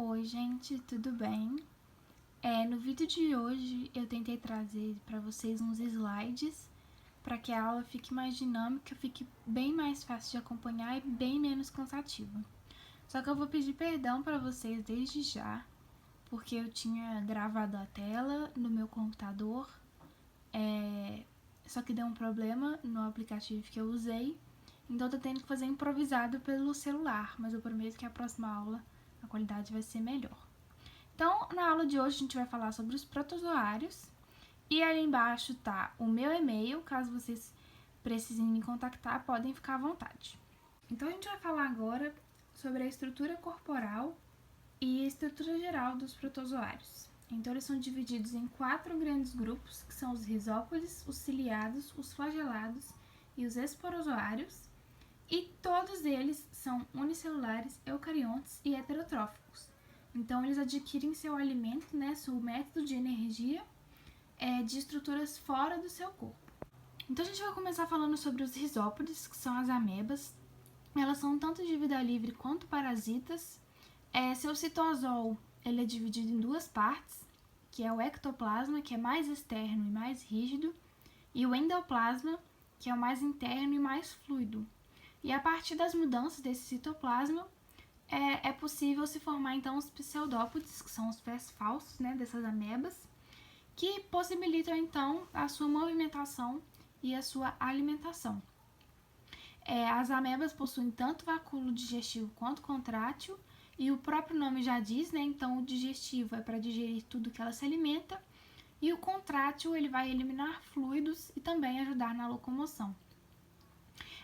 Oi gente, tudo bem? No vídeo de hoje eu tentei trazer para vocês uns slides para que a aula fique mais dinâmica, fique bem mais fácil de acompanhar e bem menos cansativa. Só que eu vou pedir perdão para vocês desde já, porque eu tinha gravado a tela no meu computador, só que deu um problema no aplicativo que eu usei, então eu tô tendo que fazer improvisado pelo celular, mas eu prometo que a próxima aula a qualidade vai ser melhor. Então, na aula de hoje a gente vai falar sobre os protozoários e ali embaixo tá o meu e-mail, caso vocês precisem me contactar, podem ficar à vontade. Então a gente vai falar agora sobre a estrutura corporal e a estrutura geral dos protozoários. Então eles são divididos em 4 grandes grupos, que são os rizópodes, os ciliados, os flagelados e os esporozoários, e todos eles são unicelulares, eucariontes e heterotróficos. Então, eles adquirem seu alimento, seu método de energia, de estruturas fora do seu corpo. Então, a gente vai começar falando sobre os rizópodes, que são as amebas. Elas são tanto de vida livre quanto parasitas. Seu citosol ele é dividido em 2 partes, que é o ectoplasma, que é mais externo e mais rígido, e o endoplasma, que é o mais interno e mais fluido. E a partir das mudanças desse citoplasma, é possível se formar então os pseudópodes, que são os pés falsos, dessas amebas, que possibilitam então a sua movimentação e a sua alimentação. As amebas possuem tanto vacúolo digestivo quanto contrátil, e o próprio nome já diz, então o digestivo é para digerir tudo que ela se alimenta, e o contrátil ele vai eliminar fluidos e também ajudar na locomoção.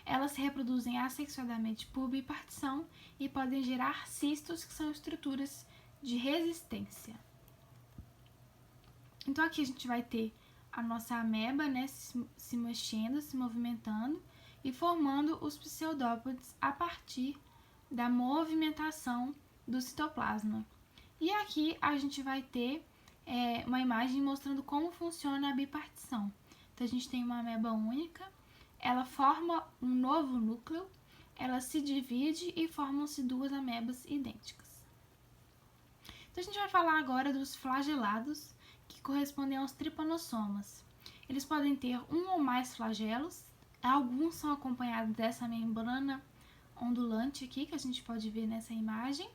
Elas se reproduzem assexuadamente por bipartição e podem gerar cistos, que são estruturas de resistência. Então aqui a gente vai ter a nossa ameba, se mexendo, se movimentando e formando os pseudópodes a partir da movimentação do citoplasma. E aqui a gente vai ter uma imagem mostrando como funciona a bipartição. Então a gente tem uma ameba única, ela forma um novo núcleo, ela se divide e formam-se 2 amebas idênticas. Então a gente vai falar agora dos flagelados, que correspondem aos tripanossomas. Eles podem ter um ou mais flagelos, alguns são acompanhados dessa membrana ondulante aqui, que a gente pode ver nessa imagem.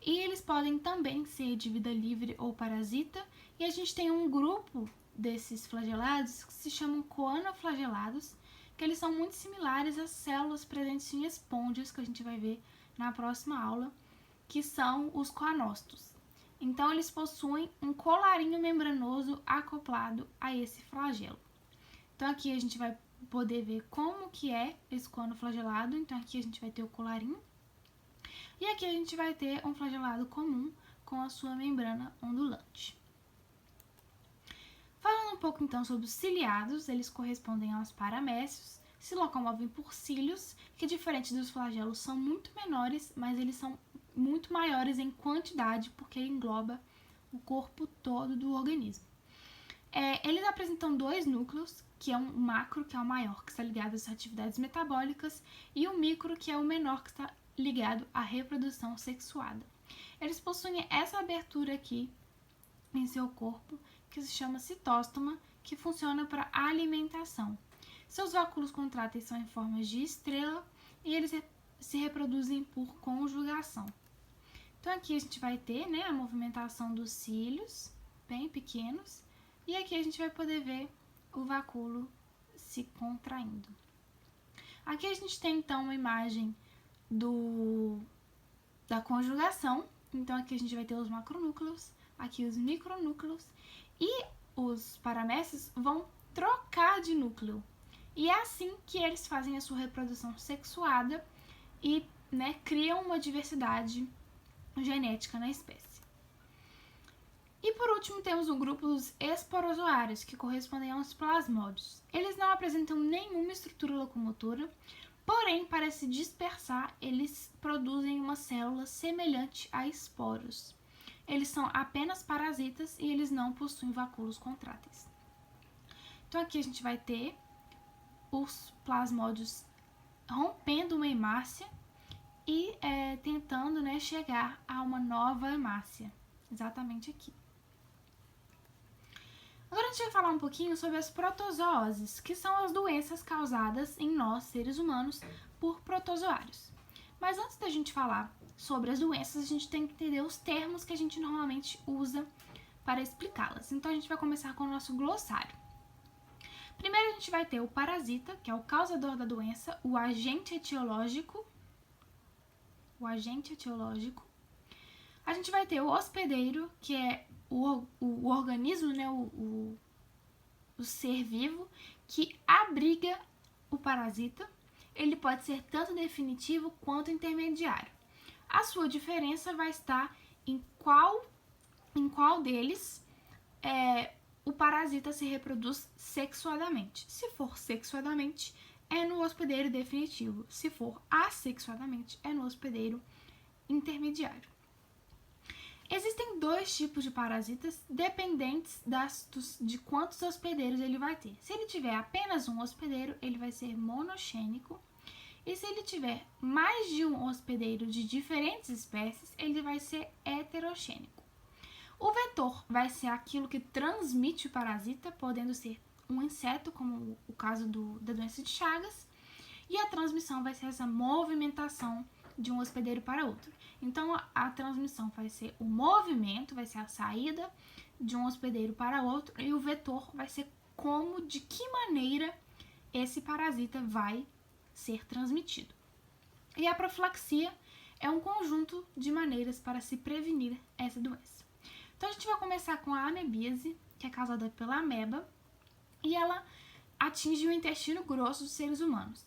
E eles podem também ser de vida livre ou parasita, e a gente tem um grupo desses flagelados que se chamam coanoflagelados, que eles são muito similares às células presentes em esponjas, que a gente vai ver na próxima aula, que são os coanócitos. Então, eles possuem um colarinho membranoso acoplado a esse flagelo. Então, aqui a gente vai poder ver como que é esse coanoflagelado. Então, aqui a gente vai ter o colarinho. E aqui a gente vai ter um flagelado comum com a sua membrana ondulante. Falando um pouco então sobre os ciliados, eles correspondem aos paramécios, se locomovem por cílios, que diferente dos flagelos são muito menores, mas eles são muito maiores em quantidade, porque engloba o corpo todo do organismo. Eles apresentam 2 núcleos, que é um macro, que é o maior, que está ligado às atividades metabólicas, e o micro, que é o menor, que está ligado à reprodução sexuada. Eles possuem essa abertura aqui em seu corpo, que se chama citóstoma, que funciona para alimentação. Seus vacúolos contráteis são em formas de estrela e eles se reproduzem por conjugação. Então aqui a gente vai ter a movimentação dos cílios, bem pequenos, e aqui a gente vai poder ver o vacúolo se contraindo. Aqui a gente tem então uma imagem da conjugação. Então aqui a gente vai ter os macronúcleos, aqui os micronúcleos, e os paramécios vão trocar de núcleo. E é assim que eles fazem a sua reprodução sexuada e criam uma diversidade genética na espécie. E por último temos o grupo dos esporozoários, que correspondem aos plasmódios. Eles não apresentam nenhuma estrutura locomotora, porém, para se dispersar, eles produzem uma célula semelhante a esporos. Eles são apenas parasitas e eles não possuem vacúolos contráteis. Então aqui a gente vai ter os plasmódios rompendo uma hemácia e tentando, né, chegar a uma nova hemácia, exatamente aqui. Agora a gente vai falar um pouquinho sobre as protozooses, que são as doenças causadas em nós, seres humanos, por protozoários. Mas antes da gente falar sobre as doenças, a gente tem que entender os termos que a gente normalmente usa para explicá-las. Então a gente vai começar com o nosso glossário. Primeiro a gente vai ter o parasita, que é o causador da doença, o agente etiológico. A gente vai ter o hospedeiro, que é o organismo, né, o ser vivo que abriga o parasita. Ele pode ser tanto definitivo quanto intermediário. A sua diferença vai estar em qual deles o parasita se reproduz sexuadamente. Se for sexuadamente, é no hospedeiro definitivo. Se for assexuadamente, é no hospedeiro intermediário. Existem 2 tipos de parasitas dependentes de quantos hospedeiros ele vai ter. Se ele tiver apenas um hospedeiro, ele vai ser monoxênico. E se ele tiver mais de um hospedeiro de diferentes espécies, ele vai ser heteroxênico. O vetor vai ser aquilo que transmite o parasita, podendo ser um inseto, como o caso da doença de Chagas. E a transmissão vai ser essa movimentação de um hospedeiro para outro. Então, a transmissão vai ser o movimento, vai ser a saída de um hospedeiro para outro, e o vetor vai ser de que maneira esse parasita vai ser transmitido. E a profilaxia é um conjunto de maneiras para se prevenir essa doença. Então, a gente vai começar com a amebíase, que é causada pela ameba, e ela atinge o intestino grosso dos seres humanos.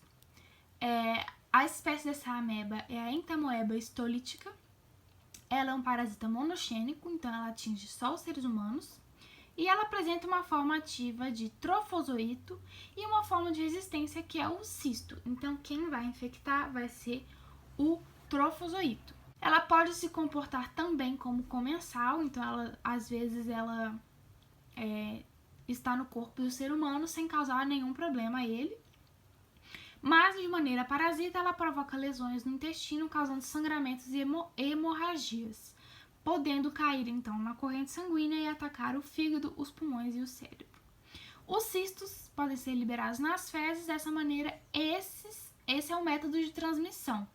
A espécie dessa ameba é a Entamoeba stolítica. Ela é um parasita monoxênico, então ela atinge só os seres humanos. E ela apresenta uma forma ativa de trofozoito e uma forma de resistência que é o cisto. Então quem vai infectar vai ser o trofozoito. Ela pode se comportar também como comensal, então às vezes ela está no corpo do ser humano sem causar nenhum problema a ele. Mas, de maneira parasita, ela provoca lesões no intestino, causando sangramentos e hemorragias, podendo cair, então, na corrente sanguínea e atacar o fígado, os pulmões e o cérebro. Os cistos podem ser liberados nas fezes, dessa maneira, esse é o método de transmissão,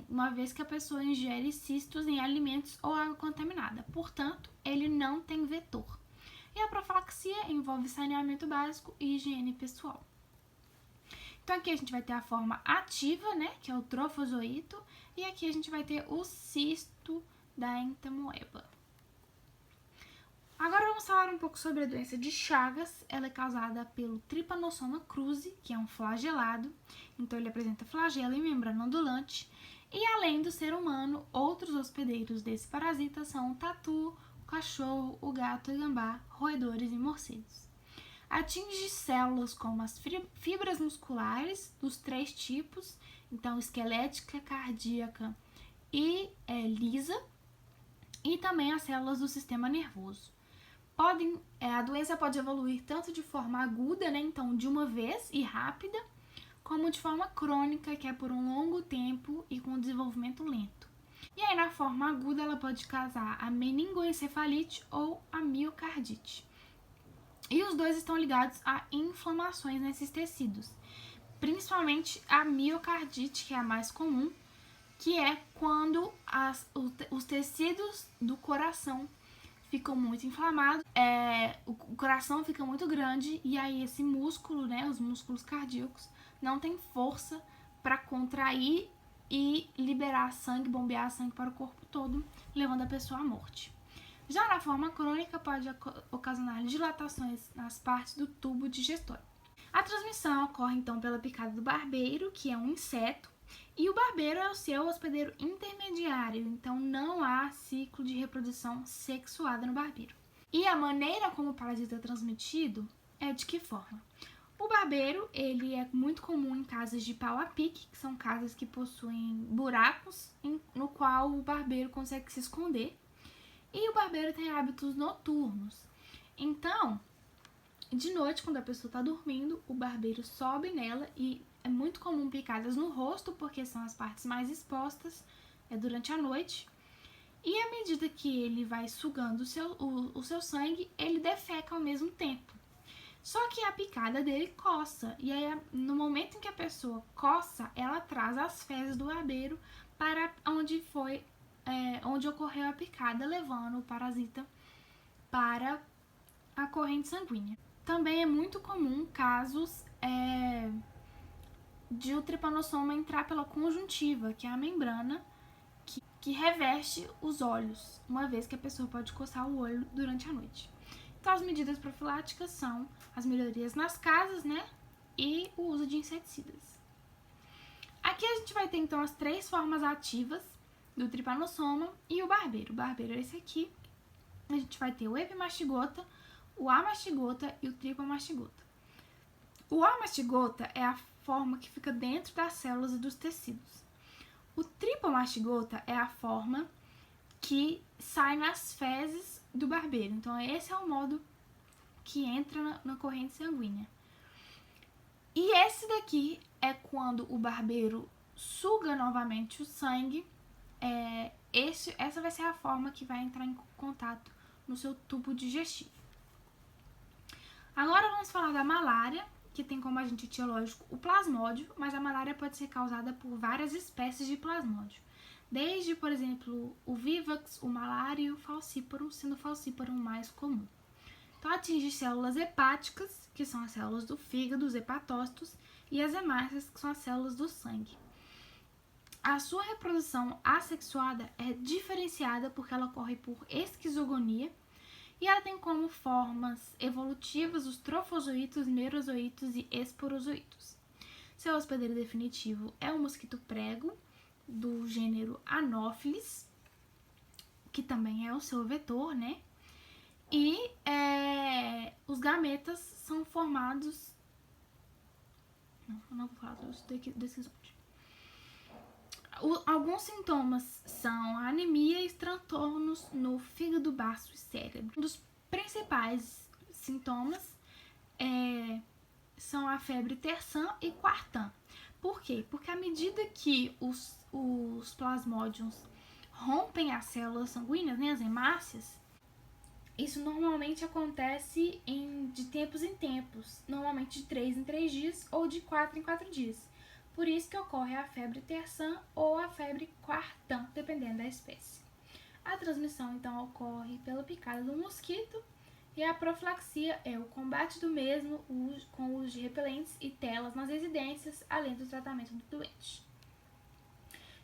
uma vez que a pessoa ingere cistos em alimentos ou água contaminada. Portanto, ele não tem vetor. E a profilaxia envolve saneamento básico e higiene pessoal. Então aqui a gente vai ter a forma ativa, né, que é o trofozoito, e aqui a gente vai ter o cisto da entamoeba. Agora vamos falar um pouco sobre a doença de Chagas. Ela é causada pelo Trypanosoma cruzi, que é um flagelado, então ele apresenta flagelo e membrana ondulante, e além do ser humano, outros hospedeiros desse parasita são o tatu, o cachorro, o gato, o gambá, roedores e morcegos. Atinge células como as fibras musculares dos 3 tipos, então esquelética, cardíaca e lisa, e também as células do sistema nervoso. A doença pode evoluir tanto de forma aguda, né, então de uma vez e rápida, como de forma crônica, que é por um longo tempo e com desenvolvimento lento. E aí na forma aguda ela pode causar a meningoencefalite ou a miocardite. E os dois estão ligados a inflamações nesses tecidos, principalmente a miocardite, que é a mais comum, que é quando os tecidos do coração ficam muito inflamados, o coração fica muito grande e aí esse músculo, né, os músculos cardíacos, não tem força para contrair e liberar sangue, bombear sangue para o corpo todo, levando a pessoa à morte. Já na forma crônica, pode ocasionar dilatações nas partes do tubo digestório. A transmissão ocorre, então, pela picada do barbeiro, que é um inseto, e o barbeiro é o seu hospedeiro intermediário, então não há ciclo de reprodução sexuada no barbeiro. E a maneira como o parasita é transmitido é de que forma? O barbeiro, ele é muito comum em casas de pau a pique, que são casas que possuem buracos no qual o barbeiro consegue se esconder. E o barbeiro tem hábitos noturnos. Então, de noite, quando a pessoa está dormindo, o barbeiro sobe nela e é muito comum picadas no rosto, porque são as partes mais expostas durante a noite. E à medida que ele vai sugando o seu sangue, ele defeca ao mesmo tempo. Só que a picada dele coça. E aí, no momento em que a pessoa coça, ela traz as fezes do barbeiro para onde ocorreu a picada, levando o parasita para a corrente sanguínea. Também é muito comum casos de o tripanossoma entrar pela conjuntiva, que é a membrana que reveste os olhos, uma vez que a pessoa pode coçar o olho durante a noite. Então, as medidas profiláticas são as melhorias nas casas, né? E o uso de inseticidas. Aqui a gente vai ter, então, as 3 formas ativas do tripanossoma e o barbeiro. O barbeiro é esse aqui. A gente vai ter o epimastigota, o amastigota e o tripamastigota. O amastigota é a forma que fica dentro das células e dos tecidos. O tripamastigota é a forma que sai nas fezes do barbeiro. Então, esse é o modo que entra na corrente sanguínea. E esse daqui é quando o barbeiro suga novamente o sangue. Essa vai ser a forma que vai entrar em contato no seu tubo digestivo. Agora vamos falar da malária, que tem como agente etiológico o plasmódio, mas a malária pode ser causada por várias espécies de plasmódio. Desde, por exemplo, o vivax, o malária e o falciparum, sendo o falciparum mais comum. Então, atinge células hepáticas, que são as células do fígado, os hepatócitos, e as hemácias, que são as células do sangue. A sua reprodução assexuada é diferenciada porque ela ocorre por esquizogonia, e ela tem como formas evolutivas os trofozoítos, merozoítos e esporozoítos. Seu hospedeiro definitivo é o mosquito prego, do gênero Anopheles, que também é o seu vetor, né? E os gametas são formados... Não vou falar desses outros. Alguns sintomas são a anemia e transtornos no fígado, baço e cérebro. Um dos principais sintomas são a febre terçã e quartã. Por quê? Porque à medida que os plasmódios rompem as células sanguíneas, né, as hemácias, isso normalmente acontece de tempos em tempos, normalmente de 3 em 3 dias ou de 4 em 4 dias. Por isso que ocorre a febre terçã ou a febre quartã, dependendo da espécie. A transmissão, então, ocorre pela picada do mosquito e a profilaxia é o combate do mesmo com o uso de repelentes e telas nas residências, além do tratamento do doente.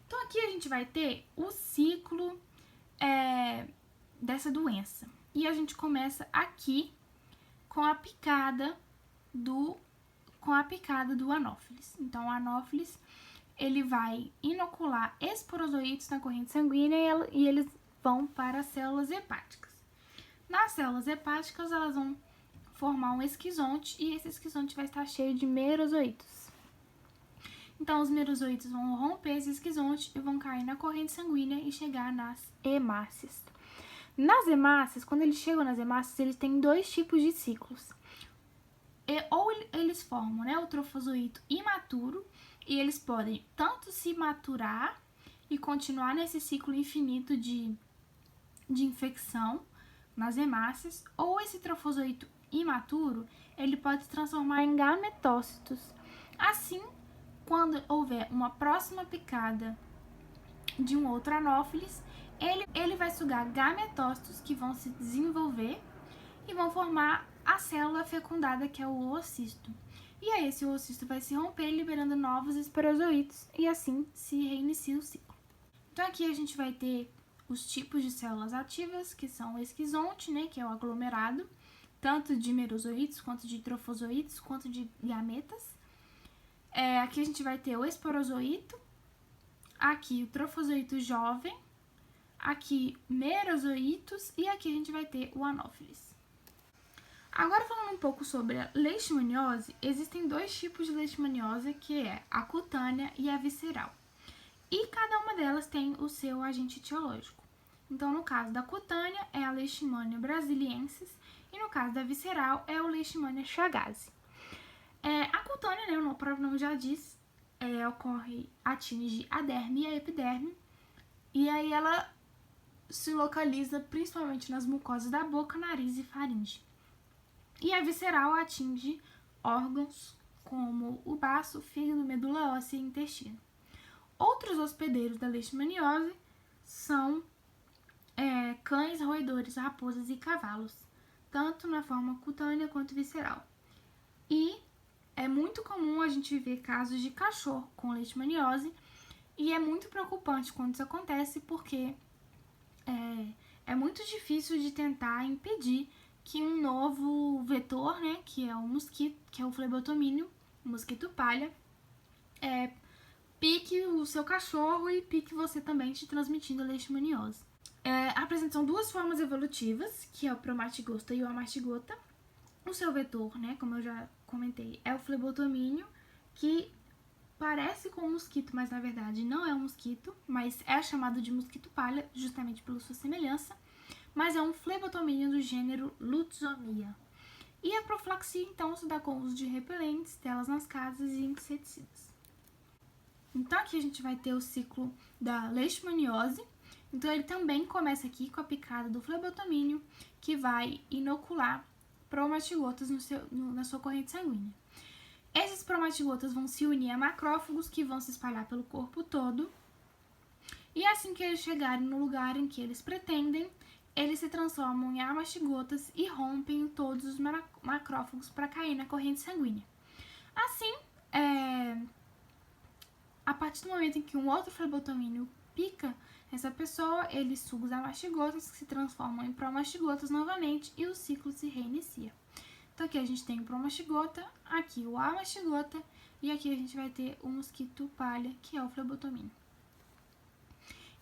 Então, aqui a gente vai ter o ciclo dessa doença. E a gente começa aqui com a picada do Anopheles. Então, o Anopheles, ele vai inocular esporozoítos na corrente sanguínea e eles vão para as células hepáticas. Nas células hepáticas, elas vão formar um esquizonte e esse esquizonte vai estar cheio de merozoítos. Então, os merozoítos vão romper esse esquizonte e vão cair na corrente sanguínea e chegar nas hemácias. Nas hemácias, quando eles chegam nas hemácias, eles têm 2 tipos de ciclos. Ou eles formam, né, o trofozoíto imaturo, e eles podem tanto se maturar e continuar nesse ciclo infinito de infecção nas hemácias, ou esse trofozoíto imaturo, ele pode se transformar em gametócitos. Assim, quando houver uma próxima picada de um outro anófeles, ele vai sugar gametócitos que vão se desenvolver e vão formar a célula fecundada, que é o oocisto. E aí esse oocisto vai se romper, liberando novos esporozoítos, e assim se reinicia o ciclo. Então aqui a gente vai ter os tipos de células ativas, que são o esquizonte, né, que é o aglomerado, tanto de merozoítos, quanto de trofozoítos, quanto de gametas. Aqui a gente vai ter o esporozoíto, aqui o trofozoíto jovem, aqui merozoítos e aqui a gente vai ter o anófeles. Agora falando um pouco sobre a leishmaniose, existem 2 tipos de leishmaniose, que é a cutânea e a visceral. E cada uma delas tem o seu agente etiológico. Então, no caso da cutânea, é a Leishmania brasiliensis, e no caso da visceral, é o Leishmania chagas. A cutânea, né, o próprio nome já diz, atinge a derme e a epiderme, e aí ela se localiza principalmente nas mucosas da boca, nariz e faringe. E a visceral atinge órgãos como o baço, fígado, medula óssea e intestino. Outros hospedeiros da leishmaniose são cães, roedores, raposas e cavalos, tanto na forma cutânea quanto visceral. E é muito comum a gente ver casos de cachorro com leishmaniose, e é muito preocupante quando isso acontece, porque é muito difícil de tentar impedir que um novo vetor, né, que é o mosquito, que é o flebotomínio, o mosquito palha, pique o seu cachorro e pique você também, te transmitindo a leishmaniose. Apresentam duas formas evolutivas, que é o promatigota e o amastigota. O seu vetor, né, como eu já comentei, é o flebotomínio, que parece com um mosquito, mas na verdade não é um mosquito, mas é chamado de mosquito palha, justamente pela sua semelhança, mas é um flebotomínio do gênero Lutzomia. E a profilaxia, então, se dá com o uso de repelentes, telas nas casas e inseticidas. Então, aqui a gente vai ter o ciclo da leishmaniose. Então, ele também começa aqui com a picada do flebotomínio, que vai inocular promatigotas na sua corrente sanguínea. Esses promatigotas vão se unir a macrófagos, que vão se espalhar pelo corpo todo. E assim que eles chegarem no lugar em que eles pretendem, eles se transformam em amastigotas e rompem todos os macrófagos para cair na corrente sanguínea. Assim, a partir do momento em que um outro flebotomínio pica essa pessoa, ele suga os amastigotas, que se transformam em promastigotas novamente, e o ciclo se reinicia. Então aqui a gente tem o promastigota, aqui o amastigota, e aqui a gente vai ter o mosquito palha, que é o flebotomínio.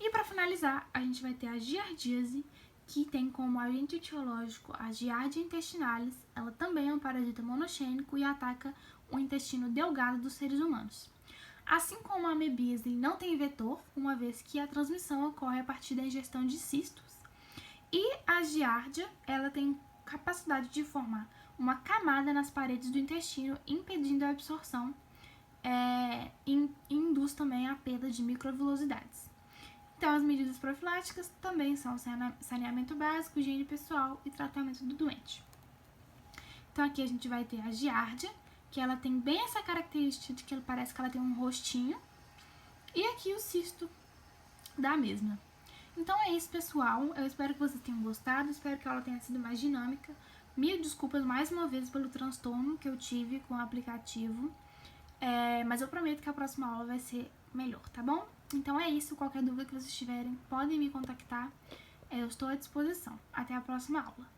E para finalizar, a gente vai ter a giardíase, que tem como agente etiológico a Giardia intestinalis. Ela também é um parasita monogênico e ataca o intestino delgado dos seres humanos. Assim como a amebíase não tem vetor, uma vez que a transmissão ocorre a partir da ingestão de cistos. E a Giardia, ela tem capacidade de formar uma camada nas paredes do intestino, impedindo a absorção, e induz também a perda de microvilosidades. Então, as medidas profiláticas também são saneamento básico, higiene pessoal e tratamento do doente. Então, aqui a gente vai ter a Giardia, que ela tem bem essa característica de que parece que ela tem um rostinho, e aqui o cisto da mesma. Então é isso, pessoal. Eu espero que vocês tenham gostado, espero que a aula tenha sido mais dinâmica. Mil desculpas mais uma vez pelo transtorno que eu tive com o aplicativo, mas eu prometo que a próxima aula vai ser melhor, tá bom? Então é isso, qualquer dúvida que vocês tiverem, podem me contactar, eu estou à disposição. Até a próxima aula.